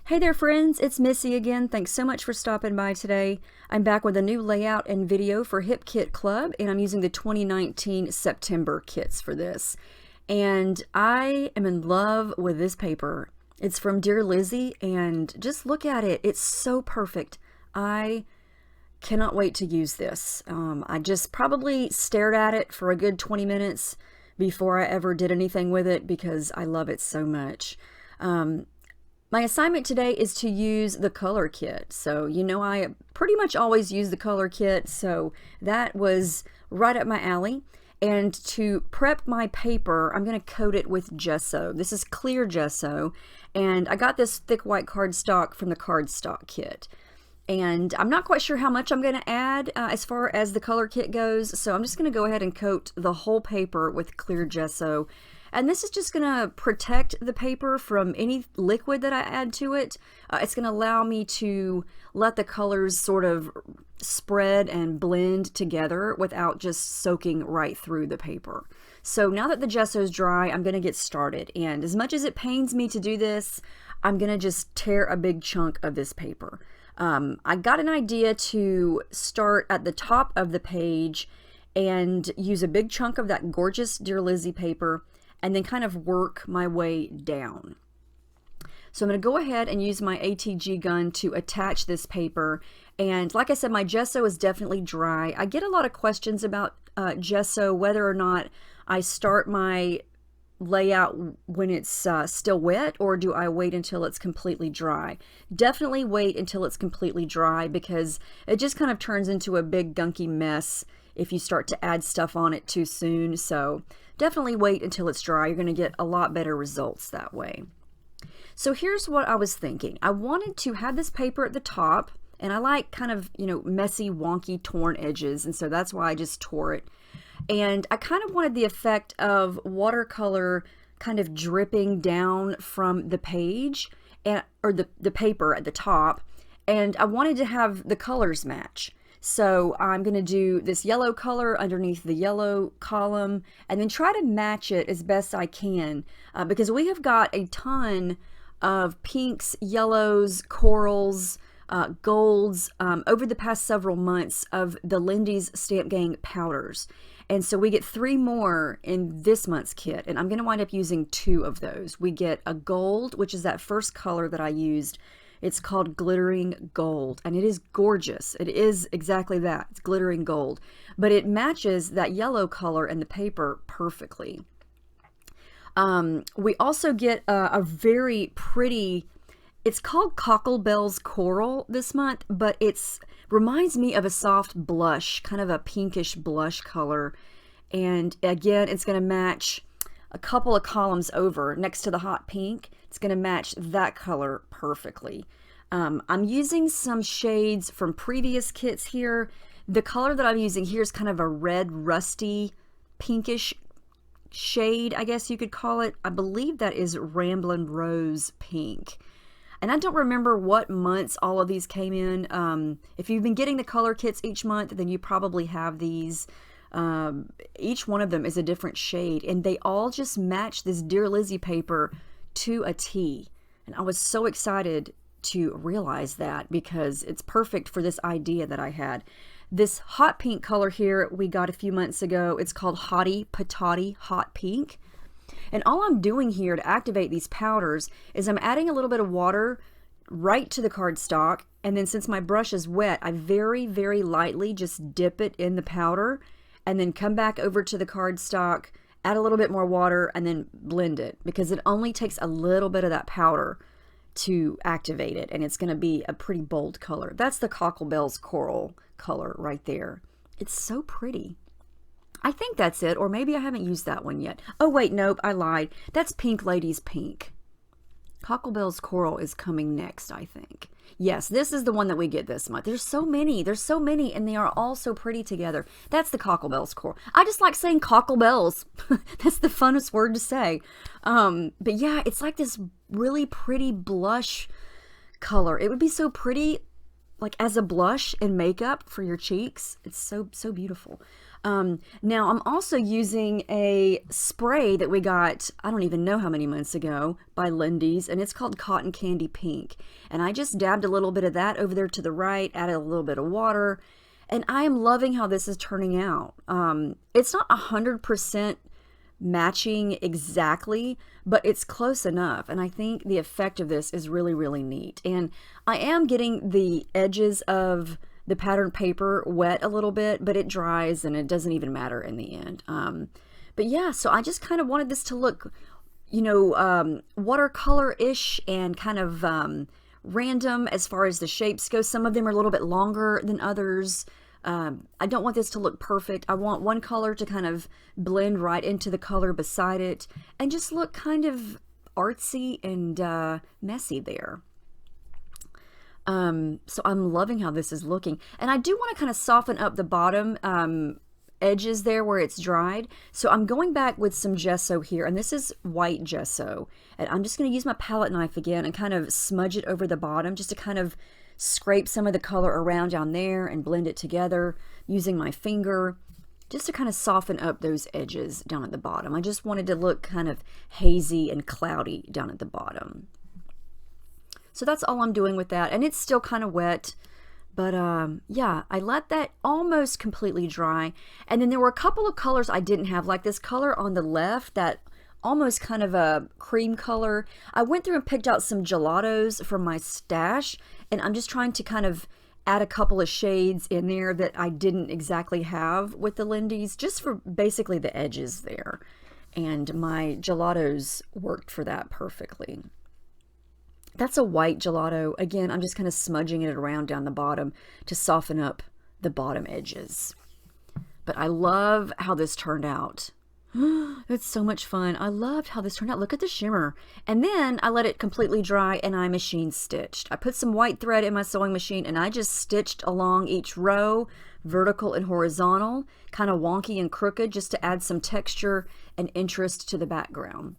Hey there friends, it's Missy again. Thanks so much for stopping by today. I'm back with a new layout and video for Hip Kit Club, and I'm using the 2019 September kits for this. And I am in love with this paper. It's from Dear Lizzy, and just look at it. It's so perfect. I cannot wait to use this. I just probably stared at it for a good 20 minutes before I ever did anything with it because I love it so much. My assignment today is to use the color kit. So, I pretty much always use the color kit, so that was right up my alley. And to prep my paper, I'm going to coat it with gesso. This is clear gesso, and I got this thick white cardstock from the cardstock kit. And I'm not quite sure how much I'm going to add as far as the color kit goes, so I'm just going to go ahead and coat the whole paper with clear gesso. And this is just going to protect the paper from any liquid that I add to it. It's going to allow me to let the colors sort of spread and blend together without just soaking right through the paper. So now that the gesso is dry, I'm going to get started. And as much as it pains me to do this, I'm going to just tear a big chunk of this paper. I got an idea to start at the top of the page and use a big chunk of that gorgeous Dear Lizzy paper and then kind of work my way down. So I'm going to go ahead and use my ATG gun to attach this paper. And like I said, my gesso is definitely dry. I get a lot of questions about gesso, whether or not I start my layout when it's still wet, or do I wait until it's completely dry. Definitely wait until it's completely dry, because it just kind of turns into a big gunky mess if you start to add stuff on it too soon. So definitely wait until it's dry. You're going to get a lot better results that way. So here's what I was thinking. I wanted to have this paper at the top, and I like kind of, messy, wonky, torn edges, and so that's why I just tore it. And I kind of wanted the effect of watercolor kind of dripping down from the page, or the paper at the top, and I wanted to have the colors match. So I'm going to do this yellow color underneath the yellow column and then try to match it as best I can, because we have got a ton of pinks, yellows, corals, golds over the past several months of the Lindy's Stamp Gang powders. And so we get 3 more in this month's kit, and I'm going to wind up using 2 of those. We get a gold, which is that first color that I used. It's called Glittering Gold, and it is gorgeous. It is exactly that. It's glittering gold, but it matches that yellow color in the paper perfectly. We also get a very pretty, it's called Cocklebell's Coral this month, but it's reminds me of a soft blush, kind of a pinkish blush color. And again, it's going to match a couple of columns over next to the hot pink. It's going to match that color perfectly. I'm using some shades from previous kits here. The color that I'm using here is kind of a red, rusty, pinkish shade, I guess you could call it. I believe that is Ramblin' Rose Pink. And I don't remember what months all of these came in. If you've been getting the color kits each month, then you probably have these. Each one of them is a different shade, and they all just match this Dear Lizzy paper to a T. And I was so excited to realize that, because it's perfect for this idea that I had. This hot pink color here we got a few months ago. It's called Hottie Patati Hot Pink. And all I'm doing here to activate these powders is I'm adding a little bit of water right to the cardstock, and then since my brush is wet, I very, very lightly just dip it in the powder and then come back over to the cardstock, add a little bit more water, and then blend it, because it only takes a little bit of that powder to activate it, and it's going to be a pretty bold color. That's the Cocklebell's Coral color right there. It's so pretty. I think that's it, or maybe I haven't used that one yet. Oh wait, nope, I lied. That's Pink Lady's Pink. Cocklebell's Coral is coming next, I think. Yes, this is the one that we get this month. There's so many, and they are all so pretty together. That's the Cocklebell's Coral. I just like saying Cocklebells. That's the funnest word to say. But yeah, it's like this really pretty blush color. It would be so pretty like as a blush and makeup for your cheeks. It's so beautiful. Now I'm also using a spray that we got, I don't even know how many months ago, by Lindy's, and it's called Cotton Candy Pink. And I just dabbed a little bit of that over there to the right, added a little bit of water, and I am loving how this is turning out. It's not 100% matching exactly, but it's close enough, and I think the effect of this is really neat. And I am getting the edges of the pattern paper wet a little bit, but it dries and it doesn't even matter in the end. But yeah, so I just kind of wanted this to look, you know, watercolor-ish and kind of random as far as the shapes go. Some of them are a little bit longer than others. I don't want this to look perfect. I want one color to kind of blend right into the color beside it and just look kind of artsy and messy there. So I'm loving how this is looking. And I do want to kind of soften up the bottom edges there where it's dried. So I'm going back with some gesso here, and this is white gesso. And I'm just going to use my palette knife again and kind of smudge it over the bottom just to kind of scrape some of the color around down there and blend it together using my finger just to kind of soften up those edges down at the bottom. I just wanted to look kind of hazy and cloudy down at the bottom. So that's all I'm doing with that, and it's still kind of wet, but yeah, I let that almost completely dry. And then there were a couple of colors I didn't have, like this color on the left, that almost kind of a cream color. I went through and picked out some gelatos from my stash, and I'm just trying to kind of add a couple of shades in there that I didn't exactly have with the Lindy's, just for basically the edges there. And my gelatos worked for that perfectly. That's a white gelato. Again, I'm just kind of smudging it around down the bottom to soften up the bottom edges. But I love how this turned out. It's so much fun. I loved how this turned out. Look at the shimmer. And then I let it completely dry and I machine stitched. I put some white thread in my sewing machine and I just stitched along each row, vertical and horizontal, kind of wonky and crooked, just to add some texture and interest to the background.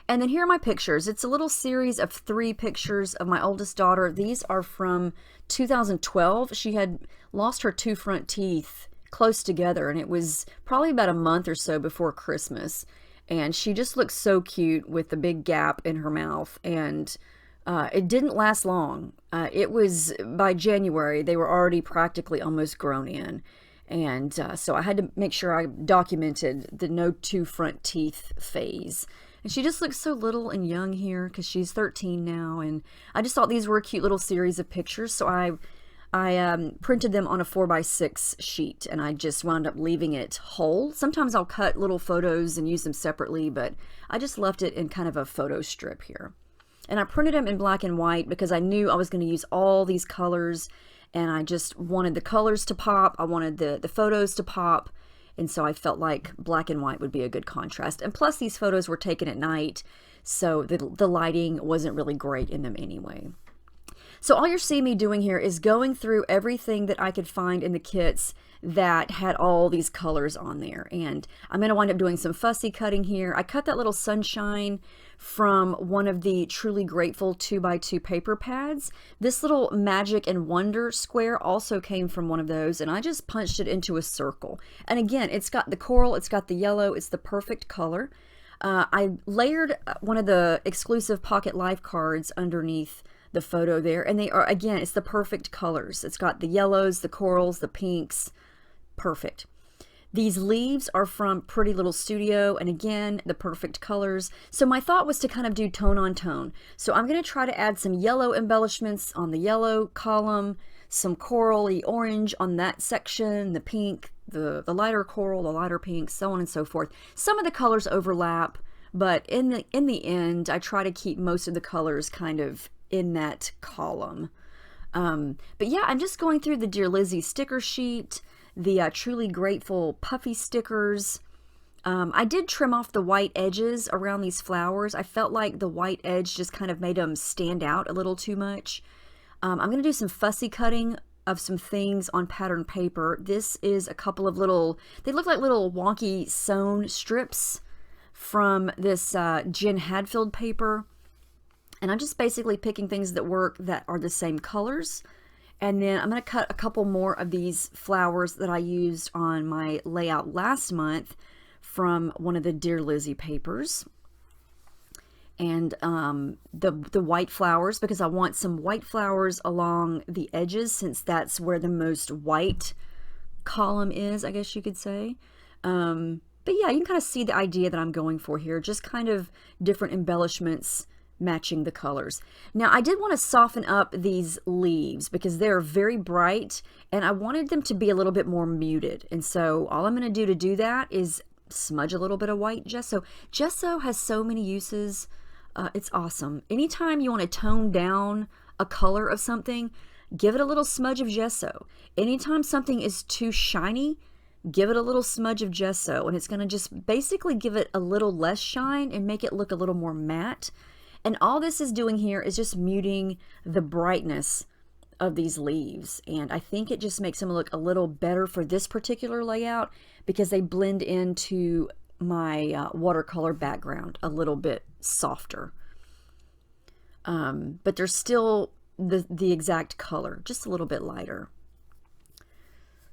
And then here are my pictures. It's a little series of 3 pictures of my oldest daughter. These are from 2012. She had lost her 2 front teeth close together, and it was probably about a month or so before Christmas. And she just looked so cute with the big gap in her mouth. And it didn't last long. It was by January, they were already practically almost grown in. And so I had to make sure I documented the no 2 front teeth phase. And she just looks so little and young here because she's 13 now. And I just thought these were a cute little series of pictures. So I printed them on a 4x6 sheet, and I just wound up leaving it whole. Sometimes I'll cut little photos and use them separately, but I just left it in kind of a photo strip here. And I printed them in black and white because I knew I was going to use all these colors, and I just wanted the colors to pop. I wanted the photos to pop. And so I felt like black and white would be a good contrast. And plus these photos were taken at night, so the lighting wasn't really great in them anyway. So all you're seeing me doing here is going through everything that I could find in the kits that had all these colors on there. And I'm going to wind up doing some fussy cutting here. I cut that little sunshine from one of the Truly Grateful 2x2 paper pads. This little Magic and Wonder square also came from one of those, and I just punched it into a circle. And again, it's got the coral, it's got the yellow, it's the perfect color. I layered one of the exclusive Pocket Life cards underneath the photo there, and they are, again, it's the perfect colors. It's got the yellows, the corals, the pinks. Perfect. These leaves are from Pretty Little Studio, and again, the perfect colors. So my thought was to kind of do tone on tone. So I'm going to try to add some yellow embellishments on the yellow column, some corally orange on that section, the pink, the lighter coral, the lighter pink, so on and so forth. Some of the colors overlap, but in the end, I try to keep most of the colors kind of in that column. But yeah, I'm just going through the Dear Lizzie sticker sheet, the Truly Grateful puffy stickers. I did trim off the white edges around these flowers. I felt like the white edge just kind of made them stand out a little too much. I'm going to do some fussy cutting of some things on pattern paper. This is a couple of little, they look like little wonky sewn strips from this Jen Hadfield paper. And I'm just basically picking things that work that are the same colors And then I'm going to cut a couple more of these flowers that I used on my layout last month from one of the Dear Lizzie papers. And the white flowers, because I want some white flowers along the edges, since that's where the most white column is, I guess you could say. But yeah, you can kind of see the idea that I'm going for here, just kind of different embellishments matching the colors. Now, I did want to soften up these leaves because they're very bright and I wanted them to be a little bit more muted. And so all I'm going to do that is smudge a little bit of white gesso. Gesso has so many uses. It's awesome. Anytime you want to tone down a color of something, give it a little smudge of gesso. Anytime something is too shiny, give it a little smudge of gesso, and it's going to just basically give it a little less shine and make it look a little more matte. And all this is doing here is just muting the brightness of these leaves. And I think it just makes them look a little better for this particular layout because they blend into my watercolor background a little bit softer. But they're still the exact color, just a little bit lighter.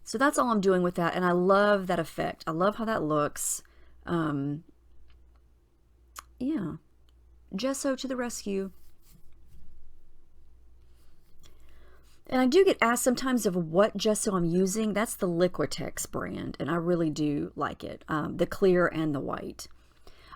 So that's all I'm doing with that. And I love that effect. I love how that looks. Yeah. Gesso to the rescue. And I do get asked sometimes of what gesso I'm using. That's the Liquitex brand, and I really do like it, the clear and the white.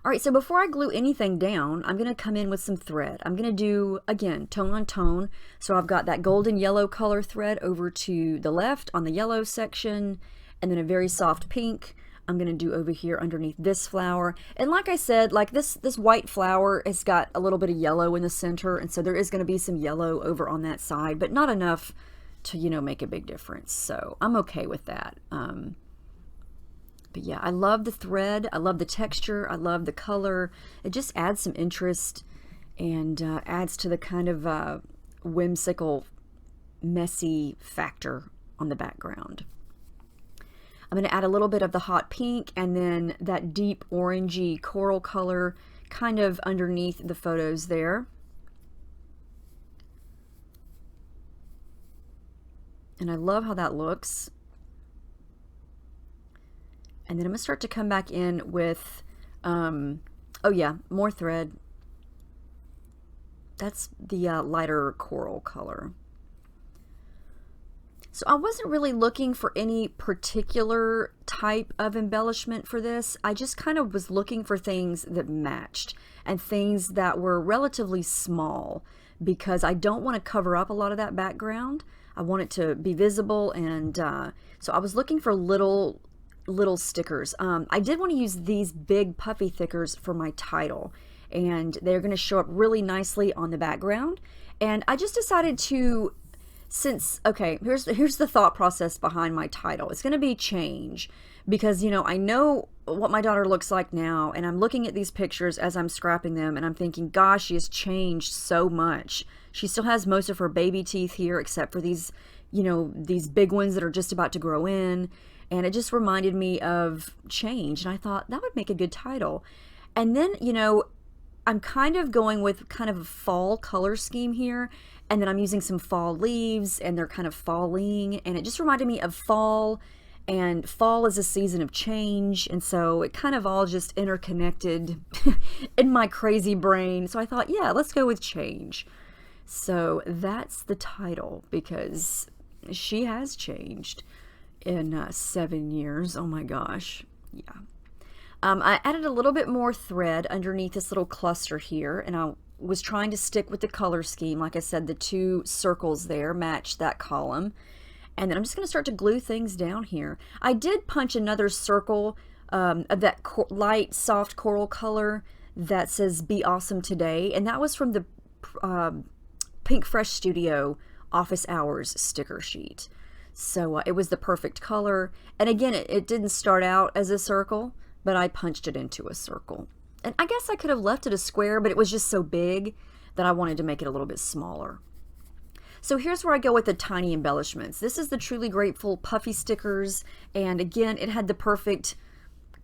All right, so before I glue anything down, I'm going to come in with some thread. I'm going to do, again, tone on tone. So I've got that golden yellow color thread over to the left on the yellow section, and then a very soft pink I'm going to do over here underneath this flower. And like I said, like this white flower has got a little bit of yellow in the center, and so there is going to be some yellow over on that side, but not enough to, you know, make a big difference. So I'm okay with that. But yeah, I love the thread. I love the texture. I love the color. It just adds some interest and adds to the kind of whimsical, messy factor on the background. I'm going to add a little bit of the hot pink and then that deep orangey coral color kind of underneath the photos there. And I love how that looks. And then I'm going to start to come back in with, oh yeah, more thread. That's the lighter coral color. So I wasn't really looking for any particular type of embellishment for this. I just kind of was looking for things that matched and things that were relatively small because I don't want to cover up a lot of that background. I want it to be visible, and so I was looking for little stickers. I did want to use these big puffy thickers for my title, and they're going to show up really nicely on the background. And I just decided to, okay, here's the thought process behind my title. It's going to be change, because, you know, I know what my daughter looks like now, and I'm looking at these pictures as I'm scrapping them, and I'm thinking, gosh, she has changed so much. She still has most of her baby teeth here, except for these, you know, these big ones that are just about to grow in. And it just reminded me of change, and I thought that would make a good title. And then, you know, I'm kind of going with kind of a fall color scheme here, and then I'm using some fall leaves, and they're kind of falling, and it just reminded me of fall, and fall is a season of change, and so it kind of all just interconnected in my crazy brain. So I thought, yeah, let's go with change. So that's the title, because she has changed in 7 years. Oh my gosh. Yeah. I added a little bit more thread underneath this little cluster here, and I was trying to stick with the color scheme. Like I said, the two circles there match that column. And then I'm just going to start to glue things down here. I did punch another circle of that light, soft coral color that says "Be Awesome Today," and that was from the Pink Fresh Studio Office Hours sticker sheet. So it was the perfect color. And again, it didn't start out as a circle, but I punched it into a circle. And I guess I could have left it a square, but it was just so big that I wanted to make it a little bit smaller. So here's where I go with the tiny embellishments. This is the Truly Grateful puffy stickers, and again, it had the perfect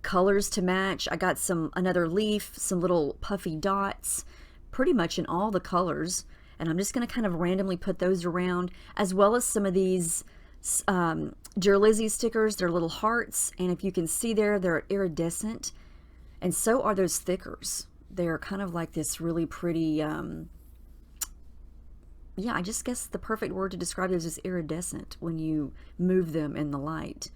colors to match. I got another leaf, some little puffy dots, pretty much in all the colors. And I'm just going to kind of randomly put those around, as well as some of these Dear Lizzy stickers. They're little hearts, and if you can see there, they're iridescent, and so are those stickers. They're kind of like this really pretty, yeah, I just guess the perfect word to describe those is iridescent when you move them in the light.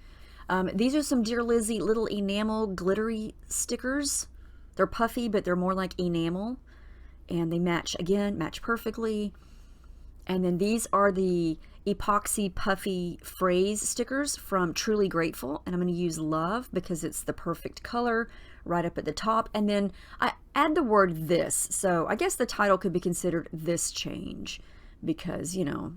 These are some Dear Lizzy little enamel glittery stickers. They're puffy, but they're more like enamel, and they match, again, match perfectly. And then these are the epoxy puffy phrase stickers from Truly Grateful, and I'm going to use love because it's the perfect color right up at the top. And then I add the word this, so I guess the title could be considered This Change, because, you know,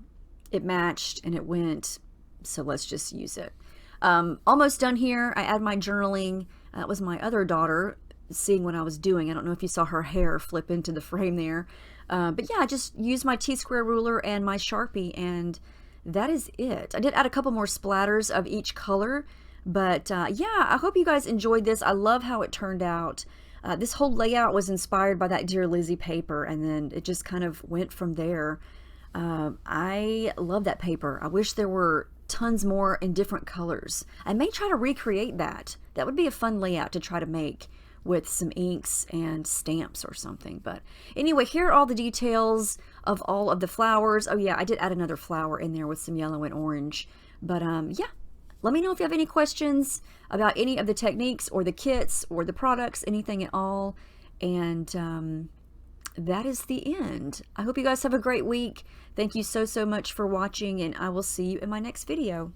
it matched and it went, so let's just use it. Almost done here. I add my journaling. That was my other daughter seeing what I was doing. I don't know if you saw her hair flip into the frame there. But yeah, I just used my T-square ruler and my Sharpie, and that is it. I did add a couple more splatters of each color, but yeah, I hope you guys enjoyed this. I love how it turned out. This whole layout was inspired by that Dear Lizzy paper, and then it just kind of went from there. I love that paper. I wish there were tons more in different colors. I may try to recreate that. That would be a fun layout to try to make with some inks and stamps or something. But anyway, here are all the details of all of the flowers. Oh yeah, I did add another flower in there with some yellow and orange. But yeah, let me know if you have any questions about any of the techniques or the kits or the products, anything at all. And that is the end. I hope you guys have a great week. Thank you so much for watching, and I will see you in my next video.